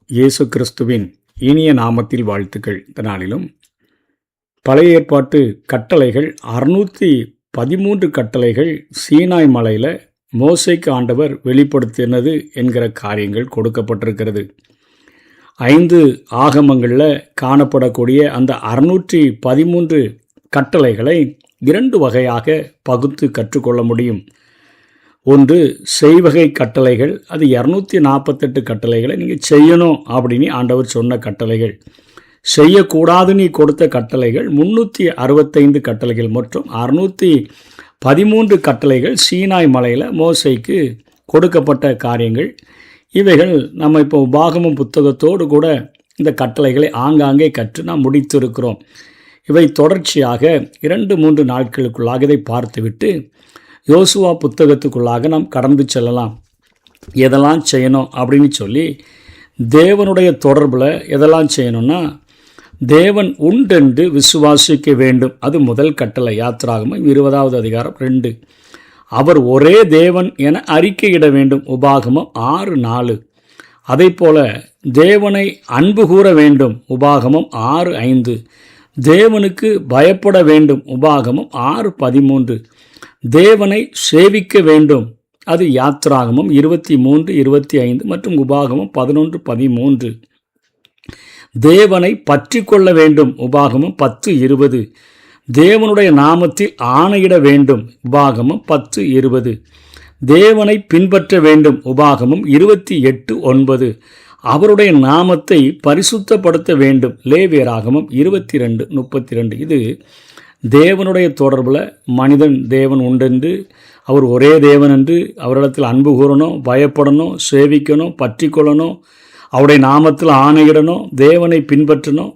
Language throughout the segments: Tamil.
இயேசு கிறிஸ்துவின் இனிய நாமத்தில் வாழ்த்துக்கள். இந்த நாளிலும் பழைய ஏற்பாட்டு கட்டளைகள் 613 கட்டளைகள் சீனாய் மலையில் மோசேக்கு ஆண்டவர் வெளிப்படுத்தினது என்கிற காரியங்கள் கொடுக்கப்பட்டிருக்கிறது. 5 ஆகமங்களில் காணப்படக்கூடிய அந்த 613 கட்டளைகளை 2 வகையாக பகுத்து கற்றுக்கொள்ள முடியும். ஒன்று செய்வகை கட்டளைகள், அது 248 கட்டளைகளை நீங்கள் செய்யணும் அப்படின்னு ஆண்டவர் சொன்ன கட்டளைகள். செய்யக்கூடாது நீ கொடுத்த கட்டளைகள் 365 கட்டளைகள் மற்றும் 613 கட்டளைகள் சீனாய் மலையில் மோசேக்கு கொடுக்கப்பட்ட காரியங்கள். இவைகள் நம்ம இப்போ உபாகமம் புத்தகத்தோடு கூட இந்த கட்டளைகளை ஆங்காங்கே கற்று நாம் முடித்திருக்கிறோம். இவை தொடர்ச்சியாக 2-3 நாட்களுக்குள்ளாக இதை பார்த்துவிட்டு யோசுவா புத்தகத்துக்குள்ளாக நாம் கடந்து செல்லலாம். எதெல்லாம் செய்யணும் அப்படின்னு சொல்லி தேவனுடைய தொடர்பில் எதெல்லாம் செய்யணும்னா, தேவன் உண்டென்று விசுவாசிக்க வேண்டும். அது முதல் கட்டளை. யாத்திராகமம் 20வது அதிகாரம் 2. அவர் ஒரே தேவன் என அறிக்கையிட வேண்டும். உபாகமம் 6:4. அதே போல தேவனை அன்பு கூற வேண்டும். உபாகமம் 6:5. தேவனுக்கு பயப்பட வேண்டும். உபாகமம் 6:13. தேவனை சேவிக்க வேண்டும். அது யாத்திராகமம் 23-25 மற்றும் உபாகமம் 11-13. தேவனை பற்றி கொள்ள வேண்டும். உபாகமம் 10-20. தேவனுடைய நாமத்தில் ஆணையிட வேண்டும். உபாகமம் 10-20. தேவனை பின்பற்ற வேண்டும். உபாகமம் 28:9. அவருடைய நாமத்தை பரிசுத்தப்படுத்த வேண்டும். லேவியராகமம் 22:32. இது தேவனுடைய தொடர்பில் மனிதன் தேவன் உண்டென்று, அவர் ஒரே தேவன் என்று, அவரிடத்தில் அன்பு கூறணும், பயப்படணும், சேவிக்கணும், பற்றி கொள்ளணும், அவருடைய நாமத்தில் ஆணையிடணும், தேவனை பின்பற்றணும்,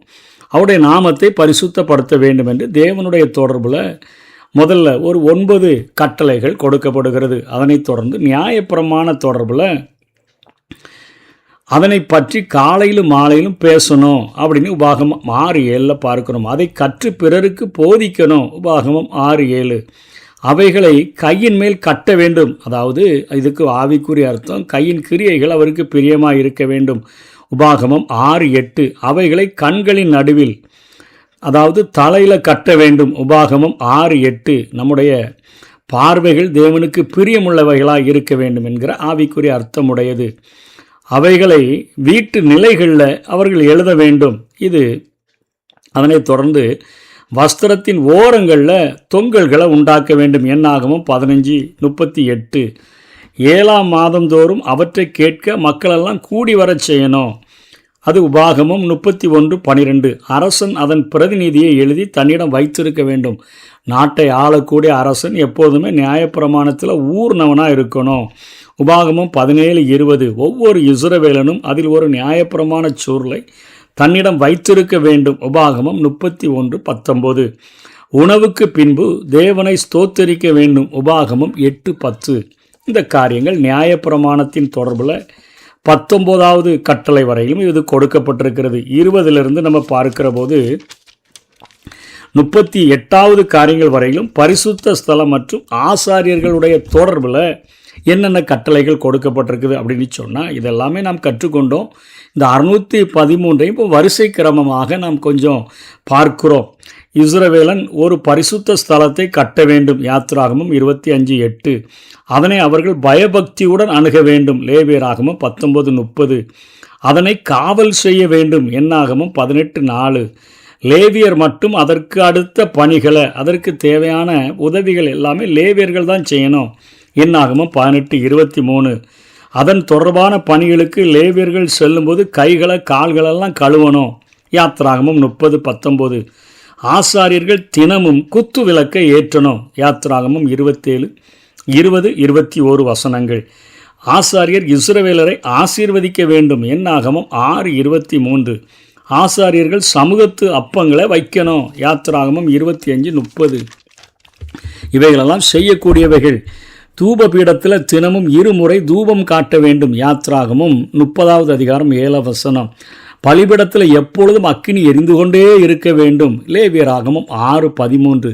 அவருடைய நாமத்தை பரிசுத்தப்படுத்த வேண்டும் என்று தேவனுடைய தொடர்பில் முதல்ல ஒரு 9 கட்டளைகள் கொடுக்கப்படுகிறது. அதனைத் தொடர்ந்து நியாயப்பிரமாண தொடர்பில் அதனை பற்றி காலையிலும் மாலையிலும் பேசணும் அப்படின்னு உபாகமம் 6:7 பார்க்கணும். அதை கற்று பிறருக்கு போதிக்கணும். உபாகமம் 6:7. அவைகளை கையின் மேல் கட்ட வேண்டும். அதாவது இதுக்கு ஆவிக்குரிய அர்த்தம், கையின் கிரியைகள் அவருக்கு பிரியமாக இருக்க வேண்டும். உபாகமம் 6:8. அவைகளை கண்களின் நடுவில், அதாவது தலையில் கட்ட வேண்டும். உபாகமம் 6:8. நம்முடைய பார்வைகள் தேவனுக்கு பிரியமுள்ளவைகளாக இருக்க வேண்டும் என்கிற ஆவிக்குரிய அர்த்தமுடையது. அவைகளை வீட்டு நிலைகளில் அவர்கள் எழுத வேண்டும். இது அதனைத் தொடர்ந்து வஸ்திரத்தின் ஓரங்களில் தொங்கல்களை உண்டாக்க வேண்டும். என்னாகமம் 15:38. 7ஆம் மாதந்தோறும் அவற்றை கேட்க மக்களெல்லாம் கூடி வரச் செய்யணும். அது உபாகமம் 31:12. அரசன் அதன் பிரதிநிதியை எழுதி தன்னிடம் வைத்திருக்க வேண்டும். நாட்டை ஆளக்கூடிய அரசன் எப்போதுமே நியாயப்பிரமாணத்தில் ஊர்னவனாக இருக்கணும். உபாகமம் 17:20. ஒவ்வொரு இஸ்ரவேலனும் அதில் ஒரு நியாயப்பிரமாண சூர்லை தன்னிடம் வைத்திருக்க வேண்டும். உபாகமம் 31:19. உணவுக்கு பின்பு தேவனை ஸ்தோத்தரிக்க வேண்டும். உபாகமம் 8:10. இந்த காரியங்கள் நியாயப்பிரமாணத்தின் தொடர்பில் 19வது கட்டளை வரையிலும் இது கொடுக்கப்பட்டிருக்கிறது. 20லிருந்து நம்ம பார்க்கிற போது 38வது காரியங்கள் வரையிலும் பரிசுத்த ஸ்தலம் மற்றும் ஆசாரியர்களுடைய தொடர்பில் என்னென்ன கட்டளைகள் கொடுக்கப்பட்டிருக்குது அப்படின்னு சொன்னால் இதெல்லாமே நாம் கற்றுக்கொண்டோம். இந்த 613 இப்போ வரிசை கிரமமாக நாம் கொஞ்சம் பார்க்கிறோம். இஸ்ரவேலன் ஒரு பரிசுத்த ஸ்தலத்தை கட்ட வேண்டும். யாத்திராகமம் 25:8. அதனை அவர்கள் பயபக்தியுடன் அணுக வேண்டும். லேவியராகமம் 19:30. அதனை காவல் செய்ய வேண்டும். என்னாகமம் 18:4. லேவியர் மட்டும் அதற்கு அடுத்த பணிகளை, அதற்கு தேவையான உதவிகள் எல்லாமே லேவியர்கள் தான் செய்யணும். என்னாகமம் 18:23. அதன் தொடர்பான பணிகளுக்கு லேவியர்கள் செல்லும்போது கைகளை கால்களெல்லாம் கழுவணும். யாத்திராகமம் 30:19. ஆசாரியர்கள் தினமும் குத்து விளக்கை ஏற்றணும். யாத்திராகமம் 27:20-21 வசனங்கள். ஆசாரியர் இஸ்ரவேலரை ஆசீர்வதிக்க வேண்டும். என்னாகமம் 6:23. ஆசாரியர்கள் சமூகத்து அப்பங்களை வைக்கணும். யாத்திராகமம் 25:30. இவைகளெல்லாம் செய்யக்கூடியவைகள். தூப பீடத்தில் தினமும் 2 முறை தூபம் காட்ட வேண்டும். யாத்திராகமம் 30வது அதிகாரம் 7 வசனம். பலிபீடத்தில் எப்பொழுதும் அக்கினி எரிந்து கொண்டே இருக்க வேண்டும். லேவியராகமம் 6:13.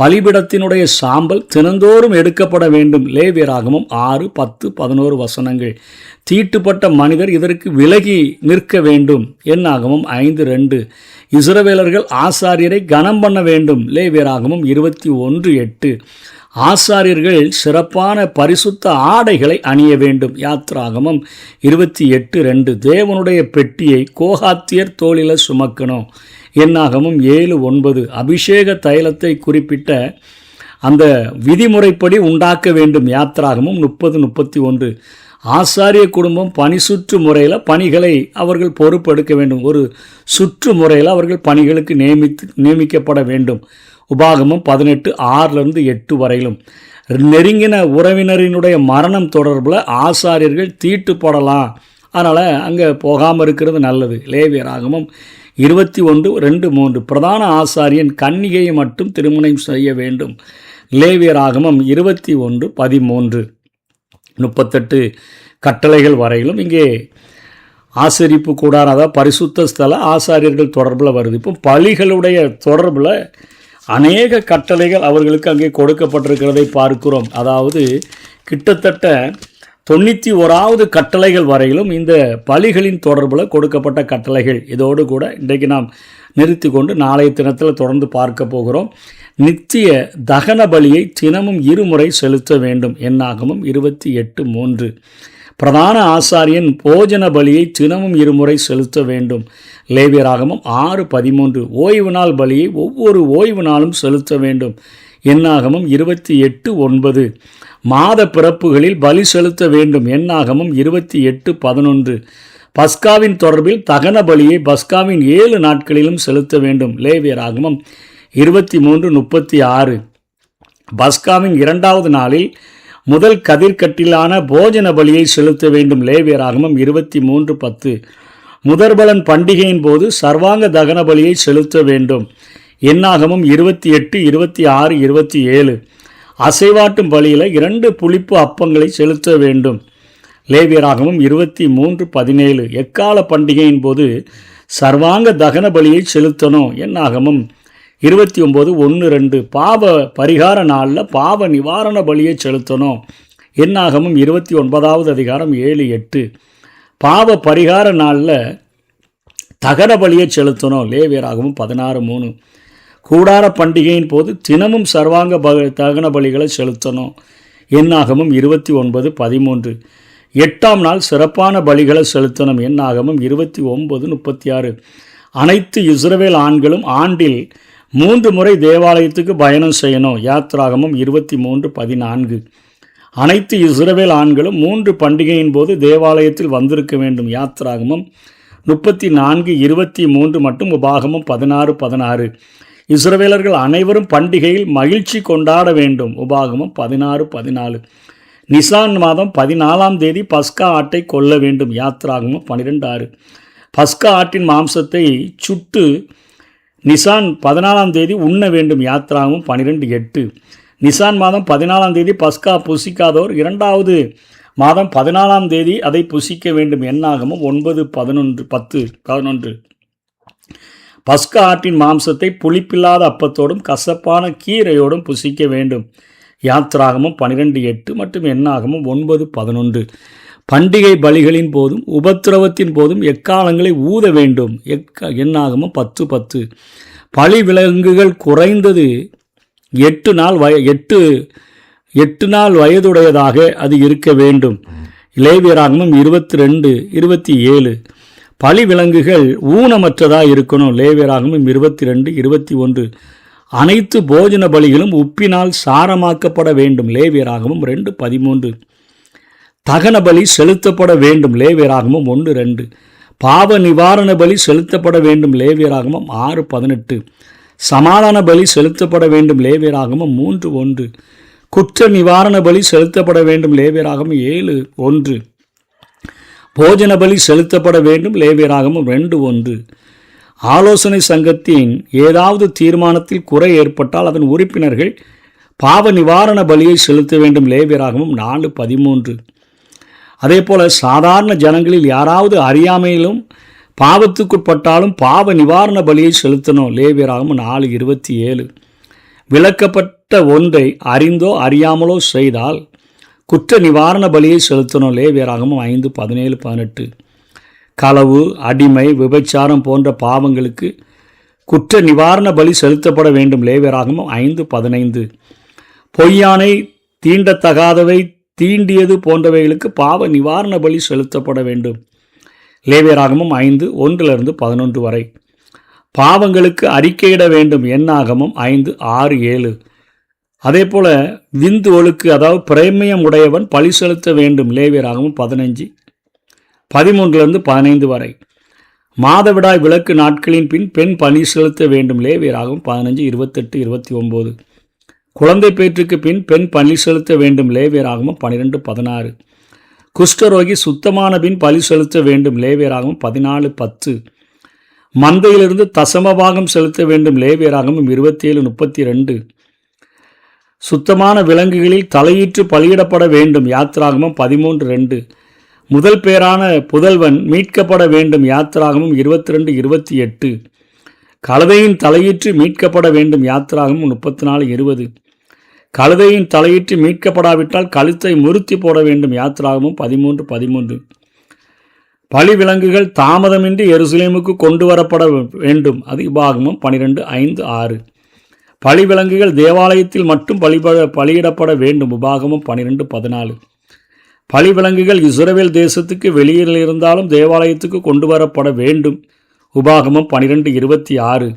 பலிபீடத்தினுடைய சாம்பல் தினந்தோறும் எடுக்கப்பட வேண்டும். லேவியராகமம் 6, 10, 11 வசனங்கள். தீட்டுப்பட்ட மனிதர் இதற்கு விலகி நிற்க வேண்டும். என்னாகமும் 5:2. இஸ்ரவேலர்கள் ஆசாரியரை கனம் பண்ண வேண்டும். லேவியராகமும் 21:8. ஆசாரியர்கள் சிறப்பான பரிசுத்த ஆடைகளை அணிய வேண்டும். யாத்ராகமம் 28:2. தேவனுடைய பெட்டியை கோகாத்தியர் தோளில சுமக்கணும். என்னாகமும் 7:9. அபிஷேக தைலத்தை குறிப்பிட்ட அந்த விதிமுறைப்படி உண்டாக்க வேண்டும். யாத்ராகமும் 30:31. ஆசாரிய குடும்பம் பணி சுற்று முறையில் பணிகளை அவர்கள் பொறுப்பெடுக்க வேண்டும். ஒரு சுற்று முறையில் அவர்கள் பணிகளுக்கு நியமிக்கப்பட வேண்டும். உபாகமம் 18:6-8 வரையிலும். நெருங்கின உறவினரினுடைய மரணம் தொடர்பில் ஆசாரியர்கள் தீட்டுப்படலாம், அதனால் அங்கே போகாமல் இருக்கிறது நல்லது. லேவியராகமம் 21:2-3. பிரதான ஆசாரியன் கன்னிகையை மட்டும் திருமணம் செய்ய வேண்டும். லேவியராகமம் 21:13. 38 கட்டளைகள் வரையிலும் இங்கே ஆசரிப்பு கூடாரம், அதாவது பரிசுத்த ஸ்தல ஆசாரியர்கள் தொடர்பில் வருது. இப்போ பலிகளுடைய தொடர்பில் அநேக கட்டளைகள் அவர்களுக்கு அங்கே கொடுக்கப்பட்டிருக்கிறதை பார்க்கிறோம். அதாவது கிட்டத்தட்ட 91வது கட்டளைகள் வரையிலும் இந்த பலிகளின் தொடர்பில் கொடுக்கப்பட்ட கட்டளைகள். இதோடு கூட இன்றைக்கு நாம் நிறுத்தி கொண்டு நாளைய தினத்தில் தொடர்ந்து பார்க்க போகிறோம். நித்திய தகன பலியை தினமும் 2 முறை செலுத்த வேண்டும். என்னாகமும் 28:3. பிரதான ஆசாரியன் போஜன பலியை தினமும் 2 முறை செலுத்த வேண்டும். லேவியராகமம் 6:13. ஓய்வு நாள் பலியை ஒவ்வொரு ஓய்வு நாளும் செலுத்த வேண்டும். என்னாகமம் 28:9. மாத பிறப்புகளில் பலி செலுத்த வேண்டும். என்னாகமம் 28:11. பஸ்காவின் தொடர்பில் தகன பலியை பஸ்காவின் 7 நாட்களிலும் செலுத்த வேண்டும். லேவியராகமம் 23:36. பஸ்காவின் 2வது நாளில் முதல் கதிர்கட்டிலான போஜன பலியை செலுத்த வேண்டும். லேவியராகமம் 23:10. முதற்பலன் பண்டிகையின் போது சர்வாங்க தகன பலியை செலுத்த வேண்டும். என்னாகமம் 28, 26, 27. அசைவாட்டும் பலியில் 2 புளிப்பு அப்பங்களை செலுத்த வேண்டும். லேவியராகமம் 23:17. எக்கால பண்டிகையின் போது சர்வாங்க தகன பலியை செலுத்தணும். என்னாகமம் 29:1-2. பாவ பரிகார நாளில் பாவ நிவாரண பலியை செலுத்தணும். என்னாகமம் 29வது அதிகாரம் 7-8. பாவ பரிகார நாளில் தகன பலியை செலுத்தணும். லேவியராகமம் 16:3. கூடார பண்டிகையின் போது தினமும் சர்வாங்க தகன பலிகளை செலுத்தணும். என்னாகமம் 29:13. 8ஆம் நாள் சிறப்பான பலிகளை செலுத்தணும். என்னாகமம் 29:36. அனைத்து இஸ்ரவேல் ஆண்களும் ஆண்டில் 3 முறை தேவாலயத்துக்கு பயணம் செய்யணும். யாத்ராகமம் 23:14. அனைத்து இஸ்ரவேல் ஆண்களும் 3 பண்டிகையின் போது தேவாலயத்தில் வந்திருக்க வேண்டும். யாத்ராகமம் 34:23 மற்றும் உபாகமம் 16:16. இஸ்ரவேலர்கள் அனைவரும் பண்டிகையில் மகிழ்ச்சி கொண்டாட வேண்டும். உபாகமம் 16:14. நிசான் மாதம் 14ஆம் தேதி பஸ்கா ஆட்டை கொல்ல வேண்டும். யாத்ராகமம் 12:6. பஸ்கா ஆட்டின் மாம்சத்தை சுட்டு நிசான் 14ஆம் தேதி உண்ண வேண்டும். யாத்ராகமம் 12:8. நிசான் மாதம் 14ஆம் தேதி பஸ்கா புசிக்காதோர் 2வது மாதம் 14ஆம் தேதி அதை புசிக்க வேண்டும். என்னாகமம் 9:11. பஸ்கா ஆட்டின் மாம்சத்தை புளிப்பில்லாத அப்பத்தோடும் கசப்பான கீரையோடும் புசிக்க வேண்டும். யாத்ராகமம் 12:8 மற்றும் என்னாகமம் 9:11. பண்டிகை பலிகளின் போதும் உபத்திரவத்தின் போதும் எக்காலங்களை ஊத வேண்டும். என்னாகமம் 10:10. பலி விலங்குகள் குறைந்தது 8 நாள் வயதுடையதாக அது இருக்க வேண்டும். லேவியராகமம் 22:27. பலி விலங்குகள் ஊனமற்றதாக இருக்கணும். லேவியராகமம் 22:21. அனைத்து போஜன பலிகளும் உப்பினால் சாரமாக்கப்பட வேண்டும். லேவியராகமம் 2:13. தகன பலி செலுத்தப்பட வேண்டும். லேவியராகமம் 1:2. பாவ நிவாரண பலி செலுத்தப்பட வேண்டும். லேவியராகமம் 6:18. சமாதான பலி செலுத்தப்பட வேண்டும். லேவியராகமம் 3:1. குற்ற நிவாரண பலி செலுத்தப்பட வேண்டும். லேவியராகமம் 7:1. போஜன பலி செலுத்தப்பட வேண்டும். லேவியராகமம் 2:1. ஆலோசனை சங்கத்தின் ஏதாவது தீர்மானத்தில் குறை ஏற்பட்டால் அதன் உறுப்பினர்கள் பாவ நிவாரண பலியை செலுத்த வேண்டும். லேவியராகமம் 4:13. அதே போல சாதாரண ஜனங்களில் யாராவது அறியாமையிலும் பாவத்துக்குட்பட்டாலும் பாவ நிவாரண பலியை செலுத்தணும். லேவியராகமம் 4:27. விளக்கப்பட்ட ஒன்றை அறிந்தோ அறியாமலோ செய்தால் குற்ற நிவாரண பலியை செலுத்தணும். லேவியராகமம் 5:17-18. களவு, அடிமை, விபச்சாரம் போன்ற பாவங்களுக்கு குற்ற நிவாரண பலி செலுத்தப்பட வேண்டும். லேவியராகமம் 5:15. பொய்யானை, தீண்டத்தகாதவை, தீண்டியது போன்றவைகளுக்கு பாவ நிவாரண பலி செலுத்தப்பட வேண்டும். லேவியராகமம் 5:1-11 வரை. பாவங்களுக்கு அறிக்கையிட வேண்டும். எண்ணாகமம் 5:6-7. அதே போல விந்து ஒழுக்கு, அதாவது பிரேமியம் உடையவன் பலி செலுத்த வேண்டும். லேவியராகமம் 15:13-15 வரை. மாதவிடாய் விலக்கு நாட்களின் பின் பெண் பலி செலுத்த வேண்டும். லேவியராகமம் 15:28-29. குழந்தை பேற்றுக்கு பின் பெண் பலி செலுத்த வேண்டும். லேவியராகமம் 12:16. குஷ்டரோகி சுத்தமான பின் பலி செலுத்த வேண்டும். லேவியராகமம் 14:10. மந்தையிலிருந்து தசமபாகம் செலுத்த வேண்டும். லேவியராகமம் 27:32. சுத்தமான விலங்குகளில் தலையீற்று பலியிடப்பட வேண்டும். யாத்திராகமம் 13:2. முதல் பேரான புதல்வன் மீட்கப்பட வேண்டும். யாத்திராகமம் 22:28. கழுதையின் தலையீற்று மீட்கப்பட வேண்டும். யாத்திராகமம் 34:20. கழுதையின் தலையீற்று மீட்கப்படாவிட்டால் கழுத்தை முறுத்தி போட வேண்டும். யாத்திராகமம் 13:13. பலி விலங்குகள் தாமதமின்றி எருசலேமுக்கு கொண்டு வரப்பட வேண்டும். அது உபாகமம் 12:5-6. பலி விலங்குகள் தேவாலயத்தில் மட்டும் பலியிடப்பட வேண்டும். உபாகமம் 12:14. பலி விலங்குகள் இஸ்ரவேல் தேசத்துக்கு வெளியில் இருந்தாலும் தேவாலயத்துக்கு கொண்டு வரப்பட வேண்டும். உபாகமம் 12:26.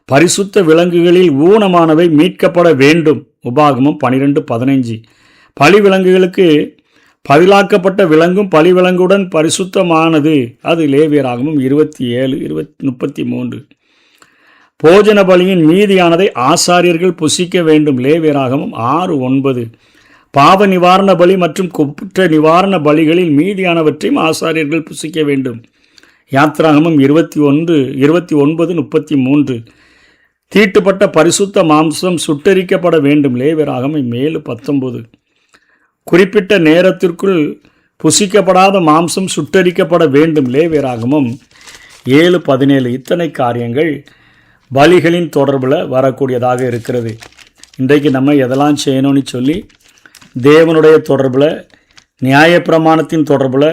பரிசுத்த விலங்குகளில் ஊனமானவை மீட்கப்பட வேண்டும். உபாகமம் 12:15. பலி விலங்குகளுக்கு பதிலாக்கப்பட்ட விலங்கும் பலி விலங்குடன் பரிசுத்தமானது. அது லேவியராகமம் 27:33. போஜன பலியின் மீதியானதை ஆசாரியர்கள் புசிக்க வேண்டும். லேவியராகமம் 6:9. பாவ நிவாரண பலி மற்றும் குற்ற நிவாரண பலிகளில் மீதியானவற்றையும் ஆசாரியர்கள் புசிக்க வேண்டும். யாத்திராகமம் 29:33. தீட்டுப்பட்ட பரிசுத்த மாம்சம் சுட்டரிக்கப்பட வேண்டும். லேவியராகமம் 7:19. குறிப்பிட்ட நேரத்திற்குள் புசிக்கப்படாத மாம்சம் சுட்டரிக்கப்பட வேண்டும். லேவியராகமம் 7:17. இத்தனை காரியங்கள் பலிகளின் தொடர்பில் வரக்கூடியதாக இருக்கிறது. இன்றைக்கு நம்ம எதெல்லாம் செய்யணும்னு சொல்லி தேவனுடைய தொடர்பில், நியாயப்பிரமாணத்தின் தொடர்பில்,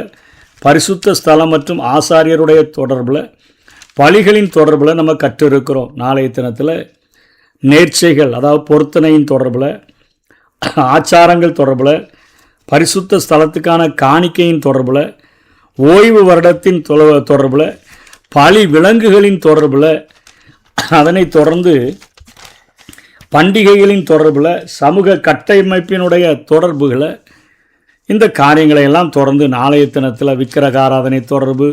பரிசுத்த ஸ்தலம் மற்றும் ஆசாரியருடைய தொடர்பில், பலிகளின் தொடர்பில் நம்ம கற்றிருக்கிறோம். நாளைய தினத்தில் நேர்ச்சைகள், அதாவது பொருத்தனையின் தொடர்பில், ஆச்சாரங்கள் தொடர்பில், பரிசுத்த ஸ்தலத்துக்கான காணிக்கையின் தொடர்பில், ஓய்வு வருடத்தின் தொடர்பில், பலி விலங்குகளின் தொடர்பில், அதனை தொடர்ந்து பண்டிகைகளின் தொடர்பில், சமூக கட்டமைப்பினுடைய தொடர்புகளை, இந்த காரியங்களை எல்லாம் தொடர்ந்து நாளைய தினத்தில் விக்கிரக ஆராதனை தொடர்பு,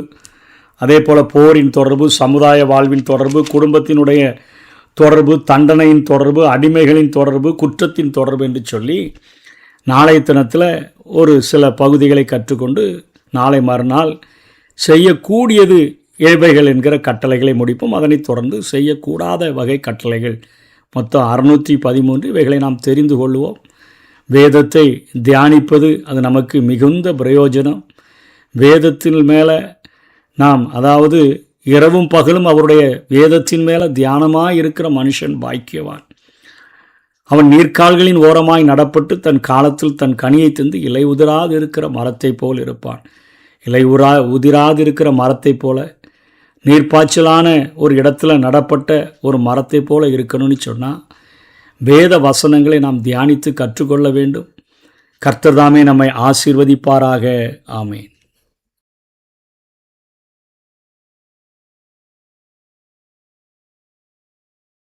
அதே போல் போரின் தொடர்பு, சமுதாய வாழ்வின் தொடர்பு, குடும்பத்தினுடைய தொடர்பு, தண்டனையின் தொடர்பு, அடிமைகளின் தொடர்பு, குற்றத்தின் தொடர்பு என்று சொல்லி நாளைய தினத்தில் ஒரு சில பகுதிகளை கற்றுக்கொண்டு நாளை மறுநாள் செய்யக்கூடியது ஏவைகள் என்கிற கட்டளைகளை முடிப்போம். அதனைத் தொடர்ந்து செய்யக்கூடாத வகை கட்டளைகள் மொத்தம் 613 இவைகளை நாம் தெரிந்து கொள்வோம். வேதத்தை தியானிப்பது அது நமக்கு மிகுந்த பிரயோஜனம். வேதத்தின் மேலே நாம், அதாவது இரவும் பகலும் அவருடைய வேதத்தின் மேலே தியானமாய் இருக்கிற மனுஷன் பாக்கியவான். அவன் நீர்க்கால்களின் ஓரமாய் நடப்பட்டு தன் காலத்தில் தன் கனியை தந்து இலை உதிராது இருக்கிற மரத்தை போல் இருப்பான். இலை உதிராது இருக்கிற மரத்தை போல, நீர்ப்பாய்ச்சலான ஒரு இடத்துல நடப்பட்ட ஒரு மரத்தை போல இருக்கணும்னு சொன்னால் வேத வசனங்களை நாம் தியானித்து கற்றுக்கொள்ள வேண்டும். கர்த்தர் தாமே நம்மை ஆசீர்வதிப்பாராக. ஆமேன்.